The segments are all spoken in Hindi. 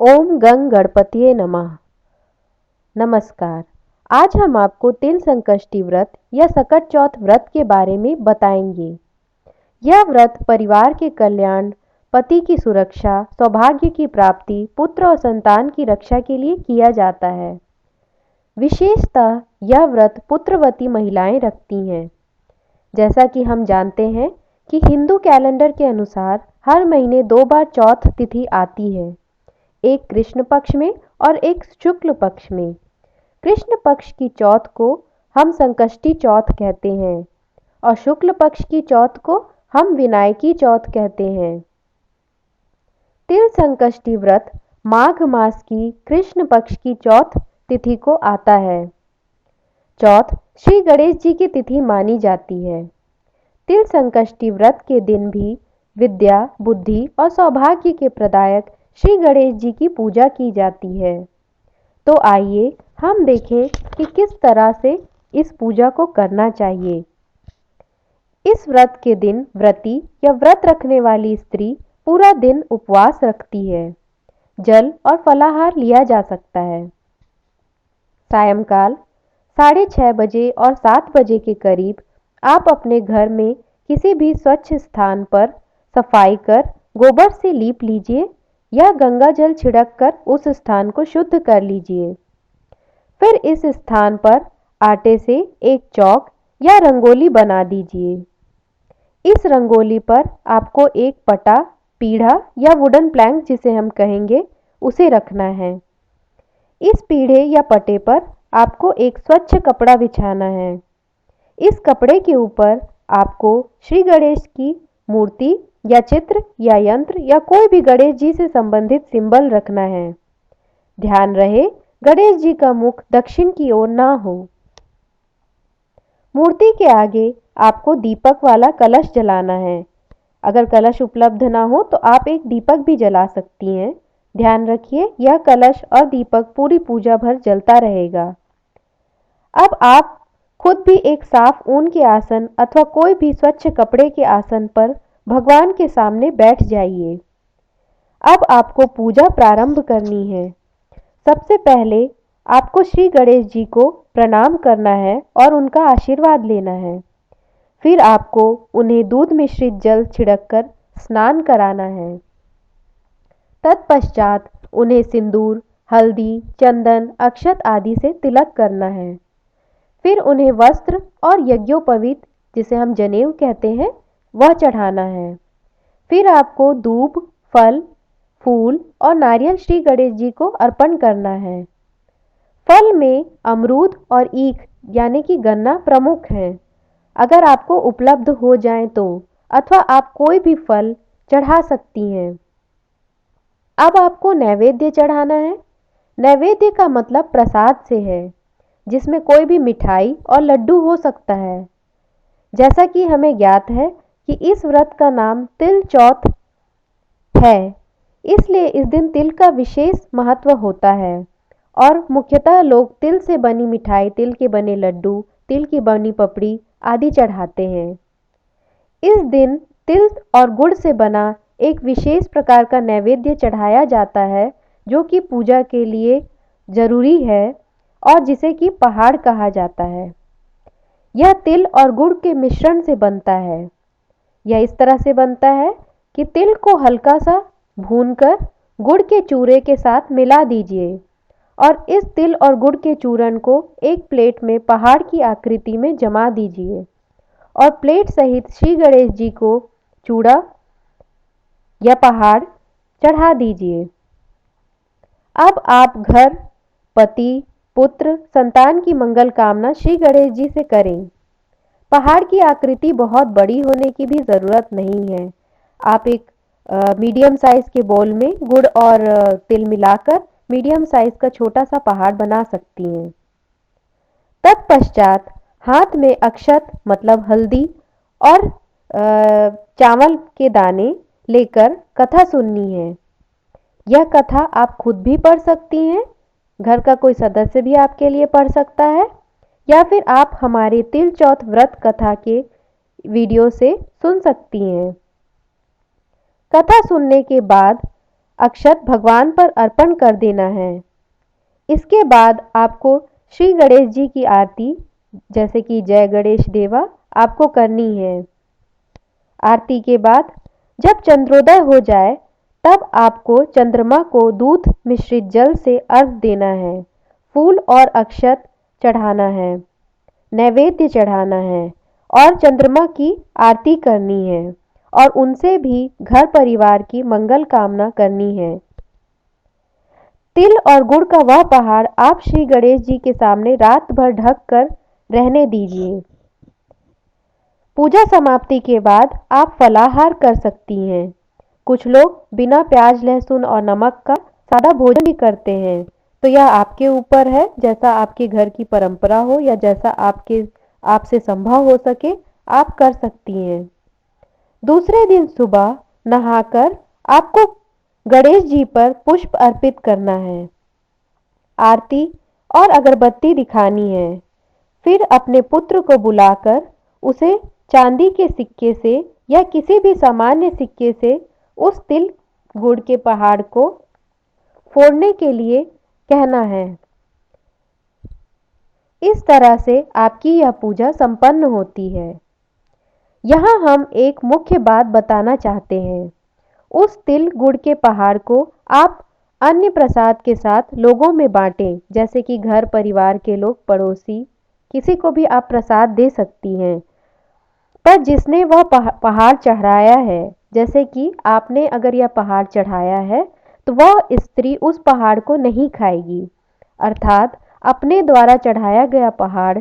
ओम गंग गणपतिये नमः। नमस्कार। आज हम आपको तिल संकष्टी व्रत या सकट चौथ व्रत के बारे में बताएंगे। यह व्रत परिवार के कल्याण, पति की सुरक्षा, सौभाग्य की प्राप्ति, पुत्र और संतान की रक्षा के लिए किया जाता है। विशेषतः यह व्रत पुत्रवती महिलाएं रखती हैं। जैसा कि हम जानते हैं कि हिंदू कैलेंडर के अनुसार हर महीने 2 बार चौथ तिथि आती है, एक कृष्ण पक्ष में और एक शुक्ल पक्ष में। कृष्ण पक्ष की चौथ को हम संकष्टी चौथ कहते हैं और शुक्ल पक्ष की चौथ को हम विनायकी चौथ कहते हैं। तिल संकष्टी व्रत माघ मास की कृष्ण पक्ष की चौथ तिथि को आता है। चौथ श्री गणेश जी की तिथि मानी जाती है। तिल संकष्टी व्रत के दिन भी विद्या, बुद्धि और सौभाग्य के प्रदायक श्री गणेश जी की पूजा की जाती है। तो आइए हम देखें कि किस तरह से इस पूजा को करना चाहिए। इस व्रत के दिन व्रती या व्रत रखने वाली स्त्री पूरा दिन उपवास रखती है। जल और फलाहार लिया जा सकता है। सायंकाल 6:30 बजे और 7 बजे के करीब आप अपने घर में किसी भी स्वच्छ स्थान पर सफाई कर गोबर से लीप लीजिए या गंगा जल छिड़क कर उस स्थान को शुद्ध कर लीजिए। फिर इस स्थान पर आटे से एक चौक या रंगोली बना दीजिए। इस रंगोली पर आपको एक पटा, पीढ़ा या वुडन प्लैंक जिसे हम कहेंगे उसे रखना है। इस पीढ़े या पटे पर आपको एक स्वच्छ कपड़ा बिछाना है। इस कपड़े के ऊपर आपको श्री गणेश की मूर्ति या चित्र या यंत्र या कोई भी गणेश जी से संबंधित सिंबल रखना है। ध्यान रहे गणेश जी का मुख दक्षिण की ओर ना हो। मूर्ति के आगे आपको दीपक वाला कलश जलाना है। अगर कलश उपलब्ध ना हो तो आप एक दीपक भी जला सकती हैं। ध्यान रखिए यह कलश और दीपक पूरी पूजा भर जलता रहेगा। अब आप खुद भी एक साफ ऊन के आसन अथवा कोई भी स्वच्छ कपड़े के आसन पर भगवान के सामने बैठ जाइए। अब आपको पूजा प्रारंभ करनी है। सबसे पहले आपको श्री गणेश जी को प्रणाम करना है और उनका आशीर्वाद लेना है। फिर आपको उन्हें दूध मिश्रित जल छिड़ककर स्नान कराना है। तत्पश्चात उन्हें सिंदूर, हल्दी, चंदन, अक्षत आदि से तिलक करना है। फिर उन्हें वस्त्र और यज्ञोपवीत जिसे हम जनेऊ कहते हैं वह चढ़ाना है। फिर आपको दूब, फल, फूल और नारियल श्री गणेश जी को अर्पण करना है। फल में अमरूद और ईख यानी कि गन्ना प्रमुख हैं। अगर आपको उपलब्ध हो जाए तो, अथवा आप कोई भी फल चढ़ा सकती हैं। अब आपको नैवेद्य चढ़ाना है। नैवेद्य का मतलब प्रसाद से है, जिसमें कोई भी मिठाई और लड्डू हो सकता है। जैसा कि हमें ज्ञात है कि इस व्रत का नाम तिल चौथ है, इसलिए इस दिन तिल का विशेष महत्व होता है और मुख्यतः लोग तिल से बनी मिठाई, तिल के बने लड्डू, तिल की बनी पपड़ी आदि चढ़ाते हैं। इस दिन तिल और गुड़ से बना एक विशेष प्रकार का नैवेद्य चढ़ाया जाता है, जो कि पूजा के लिए जरूरी है और जिसे कि पहाड़ कहा जाता है। यह तिल और गुड़ के मिश्रण से बनता है। यह इस तरह से बनता है कि तिल को हल्का सा भूनकर गुड़ के चूरे के साथ मिला दीजिए और इस तिल और गुड़ के चूरन को एक प्लेट में पहाड़ की आकृति में जमा दीजिए और प्लेट सहित श्री गणेश जी को चूड़ा या पहाड़ चढ़ा दीजिए। अब आप घर, पति, पुत्र, संतान की मंगल कामना श्री गणेश जी से करें। पहाड़ की आकृति बहुत बड़ी होने की भी ज़रूरत नहीं है। आप एक मीडियम साइज़ के बोल में गुड़ और तिल मिलाकर मीडियम साइज़ का छोटा सा पहाड़ बना सकती हैं। तत्पश्चात हाथ में अक्षत मतलब हल्दी और चावल के दाने लेकर कथा सुननी है। यह कथा आप खुद भी पढ़ सकती हैं, घर का कोई सदस्य भी आपके लिए पढ़ सकता है, या फिर आप हमारे तिल चौथ व्रत कथा के वीडियो से सुन सकती हैं। कथा सुनने के बाद अक्षत भगवान पर अर्पण कर देना है। इसके बाद आपको श्री गणेश जी की आरती, जैसे कि जय गणेश देवा, आपको करनी है। आरती के बाद जब चंद्रोदय हो जाए तब आपको चंद्रमा को दूध मिश्रित जल से अर्घ देना है, फूल और अक्षत चढ़ाना है, नैवेद्य चढ़ाना है और चंद्रमा की आरती करनी है और उनसे भी घर परिवार की मंगल कामना करनी है। तिल और गुड़ का वह पहाड़ आप श्री गणेश जी के सामने रात भर ढक कर रहने दीजिए। पूजा समाप्ति के बाद आप फलाहार कर सकती हैं। कुछ लोग बिना प्याज लहसुन और नमक का सादा भोजन भी करते हैं, तो यह आपके ऊपर है, जैसा आपके घर की परंपरा हो या जैसा आपसे संभव हो सके आप कर सकती हैं। दूसरे दिन सुबह नहाकर आपको गणेश जी पर पुष्प अर्पित करना है, आरती और अगरबत्ती दिखानी है। फिर अपने पुत्र को बुलाकर उसे चांदी के सिक्के से या किसी भी सामान्य सिक्के से उस तिल गुड़ के पहाड़ को फोड़ने के लिए कहना है। इस तरह से आपकी यह पूजा संपन्न होती है। यहाँ हम एक मुख्य बात बताना चाहते हैं। उस तिल गुड़ के पहाड़ को आप अन्य प्रसाद के साथ लोगों में बांटें, जैसे कि घर परिवार के लोग, पड़ोसी, किसी को भी आप प्रसाद दे सकती हैं। पर जिसने वह पहाड़ चढ़ाया है, जैसे कि आपने अगर यह पहाड़ चढ़ाया है, तो वह स्त्री उस पहाड़ को नहीं खाएगी। अर्थात अपने द्वारा चढ़ाया गया पहाड़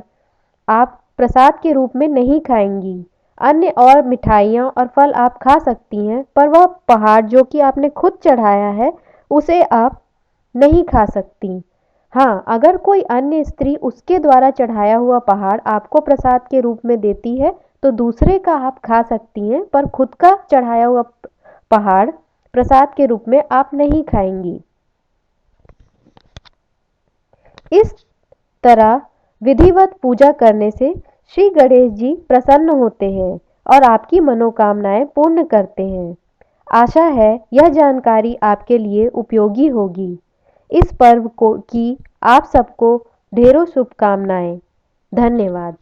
आप प्रसाद के रूप में नहीं खाएंगी। अन्य और मिठाइयाँ और फल आप खा सकती हैं, पर वह पहाड़ जो कि आपने खुद चढ़ाया है उसे आप नहीं खा सकती। हाँ, अगर कोई अन्य स्त्री उसके द्वारा चढ़ाया हुआ पहाड़ आपको प्रसाद के रूप में देती है तो दूसरे का आप खा सकती हैं, पर खुद का चढ़ाया हुआ पहाड़ प्रसाद के रूप में आप नहीं खाएंगी। इस तरह विधिवत पूजा करने से श्री गणेश जी प्रसन्न होते हैं और आपकी मनोकामनाएं पूर्ण करते हैं। आशा है यह जानकारी आपके लिए उपयोगी होगी। इस पर्व की आप सबको ढेरों शुभकामनाएं। धन्यवाद।